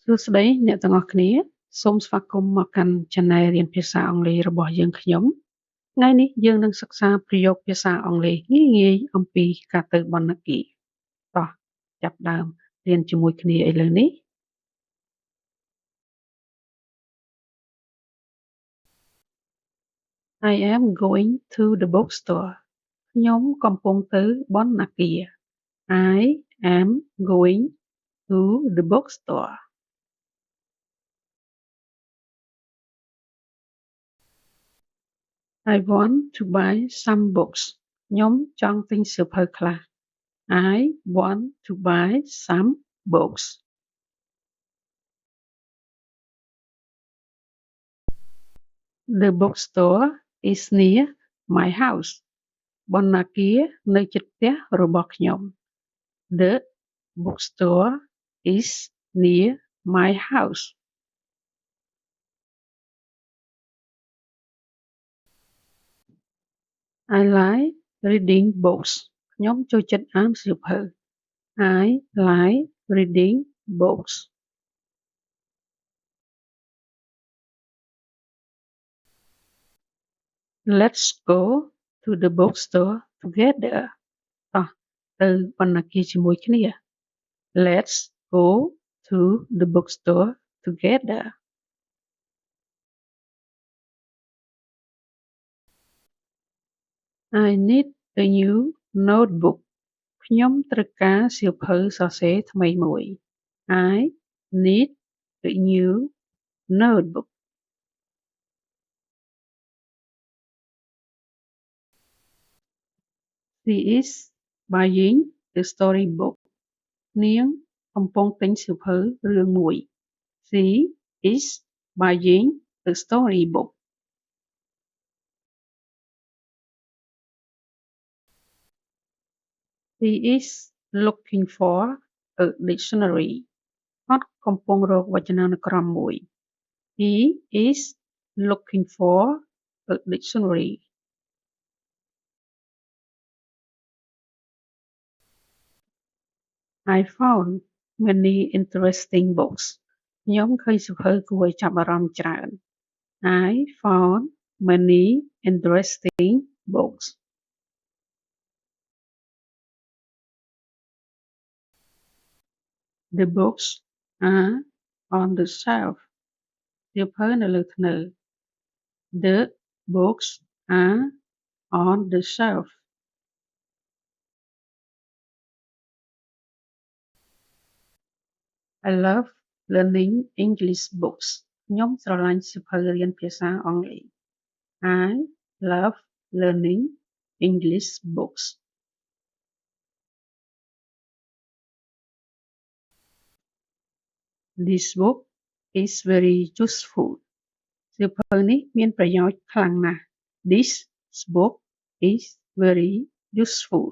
សួស្តីអ្នកទាំងអស់គ្នាសូមស្វាគមន៍មកកាន់ Channel រៀនភាសាអង់គ្លេសរបស់យើងខ្ញុំថ្ងៃនេះយើងនឹងសិក្សាប្រយោគភាសាអង់គ្លេសងាយៗអំពីការទៅបណ្ណាគារតោះចាប់ផ្ដើមរៀនជាមួយគ្នាឥឡូវនេះ I am going to the bookstore ខ្ញុំកំពុងទៅបណ្ណាគារ I am going to the bookstore I want to buy some books ខ្ញុំចង់ទិញសៀវភៅខ្លះ I want to buy some books. The bookstore is near my house. បណ្ណាគារនៅជិតផ្ទះរបស់ខ្ញុំ The bookstore is near my house. I like reading books. ខ្ញុំចូលចិត្តអានសៀវភៅ I like reading books. Let's go to the bookstore together. តោះទៅបណ្ណាគារជាមួយគ្នា Let's go to the bookstore together. I need a new notebook. ខ្ញុំត្រូវការសៀវភៅសរសេរថ្មីមួយ I need a new notebook. She is buying a storybook. នាងកំពុងទិញសៀវភៅរឿងមួយ She is buying a storybook. He is looking for a dictionary. គាត់កំពុងរកវចនានុក្រមមួយ He is looking for a dictionary. I found many interesting books. ខ្ញុំឃើញសៀវភៅគួរឲ្យចាប់អារម្មណ៍ច្រើន I found many interesting books. The books are on the shelf. សៀវភៅនៅលើធ្នើ The books are on the shelf. I love learning English books. ខ្ញុំស្រឡាញ់សៀវភៅរៀនភាសាអង់គ្លេស I love learning English books. This book is very useful. សៀវភៅនេះមានប្រយោជន៍ខ្លាំងណាស់ This book is very useful.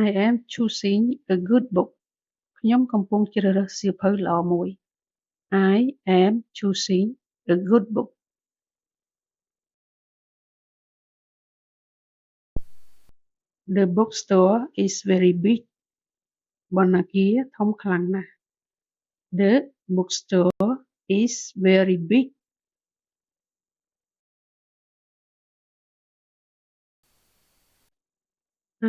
I am choosing a good book. ខ្ញុំកំពុងជ្រើសរើសសៀវភៅល្អមួយ I am choosing a good book. The bookstore is very big. បណ្ណាគារធំខ្លាំងណាស់ The bookstore is very big.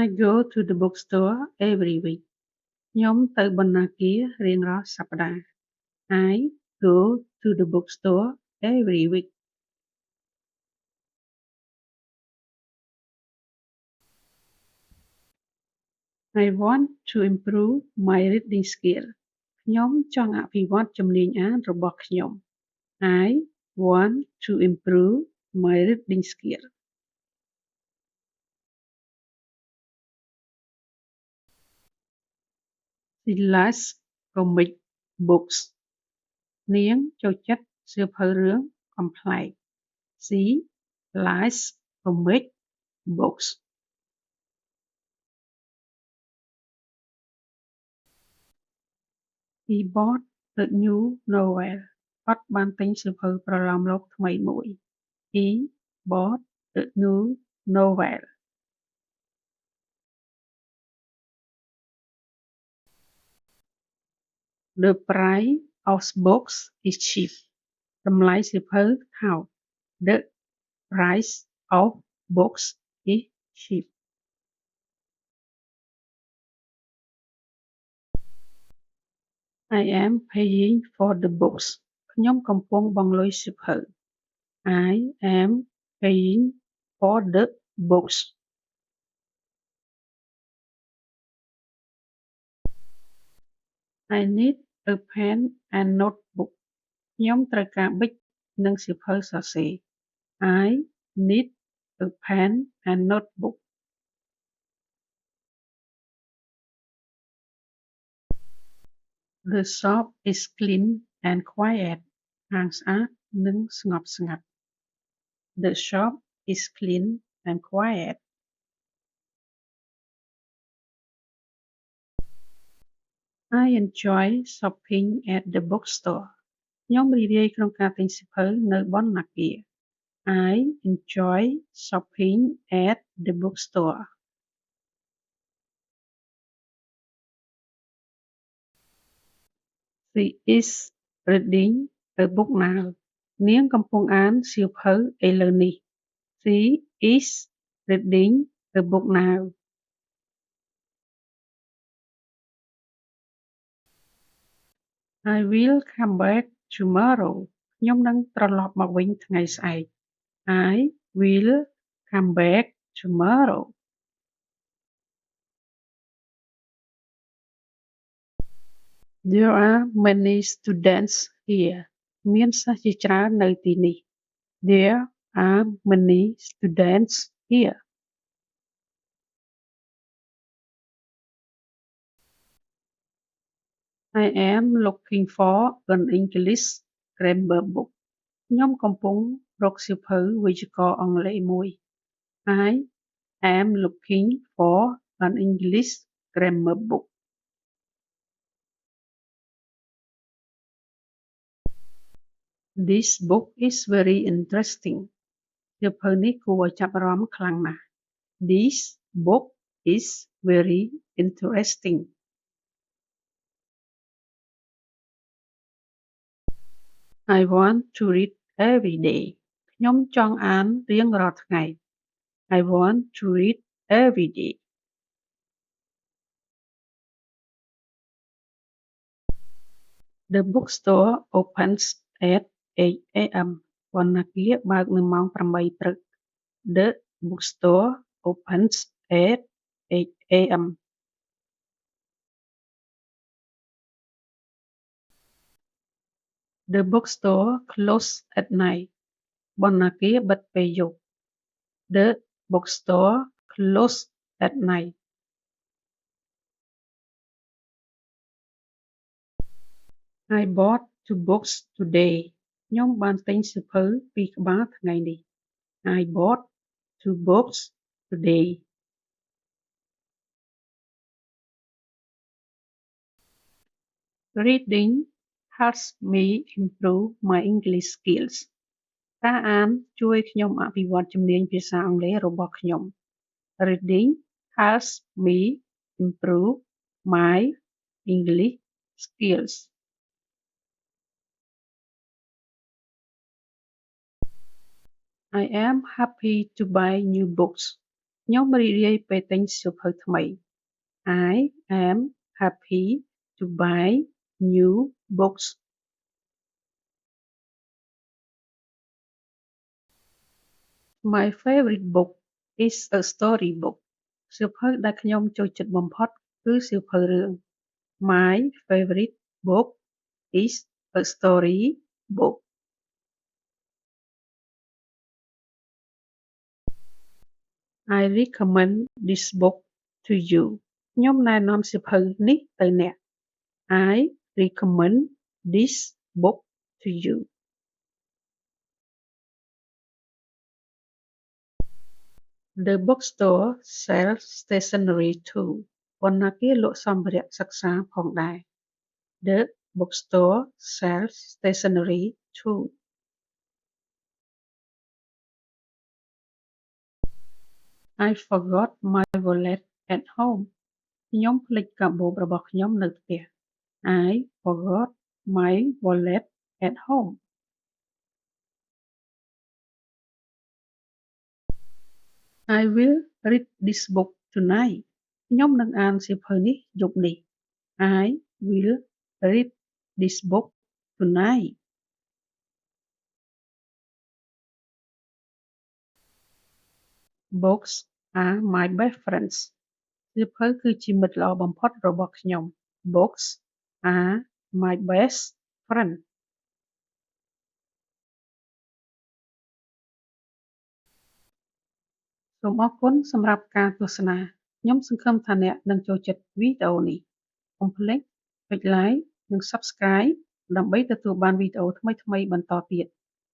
I go to the bookstore every week. ខ្ញុំទៅបណ្ណាគាររៀងរាល់សប្តាហ៍ I go to the bookstore every week. I want to improve my reading skill. ខ្ញុំចង់អភិវឌ្ឍជំនាញអានរបស់ខ្ញុំ I want to improve my reading skill. She likes comic books. នាងចូលចិត្តសៀវភៅរឿងកំប្លែង She likes comic books. He bought a new novel. គាត់បានទិញសៀវភៅប្រលោមលោកថ្មីមួយ He bought a new novel. The price of books is cheap. តម្លៃសៀវភៅថោក The price of books is cheap. I am paying for the books. ខ្ញុំកំពុងបង់លុយសៀវភៅ I am paying for the books. I need a pen and notebook. ខ្ញុំត្រូវការប៊ិចនិងសៀវភៅសរសេរ I need a pen and notebook. The shop is clean and quiet. ហាងស្អាតនិងស្ងប់ស្ងាត់ The shop is clean and quiet. I enjoy shopping at the bookstore. ខ្ញុំរីករាយក្នុងការទិញសៀវភៅនៅបណ្ណាគារ I enjoy shopping at the bookstore. She is reading a book now. នាងកំពុងអានសៀវភៅឥឡូវនេះ She is reading a book now. I will come back tomorrow. ខ្ញុំនឹងត្រឡប់មកវិញថ្ងៃស្អែក I will come back tomorrow. There are many students here. មានសិស្សជាច្រើននៅទីនេះ There are many students here. I am looking for an English grammar book. ខ្ញុំកំពុងរកសៀវភៅវេយ្យាករណ៍អង់គ្លេសមួយ I am looking for an English grammar book. This book is very interesting. សៀវភៅនេះគួរឲ្យចាប់អារម្មណ៍ខ្លាំងណាស់ This book is very interesting. I want to read every day. ខ្ញុំចង់អានរៀងរាល់ថ្ងៃ I want to read every day. The bookstore opens at 8 a.m. បណ្ណាគារបើកនៅម៉ោង 8 ព្រឹក The bookstore opens at 8 a.m. The bookstore closes at night. បណ្ណាគារបិទពេលយប់ The bookstore closes at night. I bought 2 books today. ខ្ញុំបានទិញសៀវភៅ 2 ក្បាលថ្ងៃនេះ I bought 2 books today. Reading helps me improve my English skills. ការអានជួយខ្ញុំអភិវឌ្ឍជំនាញភាសាអង់គ្លេសរបស់ខ្ញុំ Reading helps me improve my English skills. I am happy to buy new books. ខ្ញុំរីករាយពេលទិញសៀវភៅថ្មី I am happy to buy new books. My favorite book is a story book. សៀវភៅដែលខ្ញុំចូលចិត្តបំផុតគឺសៀវភៅរឿង My favorite book is a story book. I recommend this book to you. ខ្ញុំណែនាំសៀវភៅនេះទៅអ្នក I recommend this book to you. The bookstore sells stationery too. បណ្ណាគារលក់សម្ភារៈសិក្សាផងដែរ The bookstore sells stationery too. I forgot my wallet at home. ខ្ញុំភ្លេចកាបូបរបស់ខ្ញុំនៅផ្ទះ I forgot my wallet at home. I will read this book tonight. ខ្ញុំនឹងអានសៀវភៅនេះយប់នេះ I will read this book tonight. Books are my best friends. សៀវភៅគឺជាមិត្តល្អបំផុតរបស់ខ្ញុំ Books are my best friend. សូមអរគុណសម្រាប់ការទស្សនាខ្ញុំសង្ឃឹមថាអ្នកនឹងចូលចិត្តវីដេអូនេះកុំភ្លេចចុច like និង Subscribe ដើម្បីទទួលបានវីដេអូថ្មីៗបន្តទៀត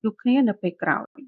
ជួបគ្នានៅពេលក្រោយ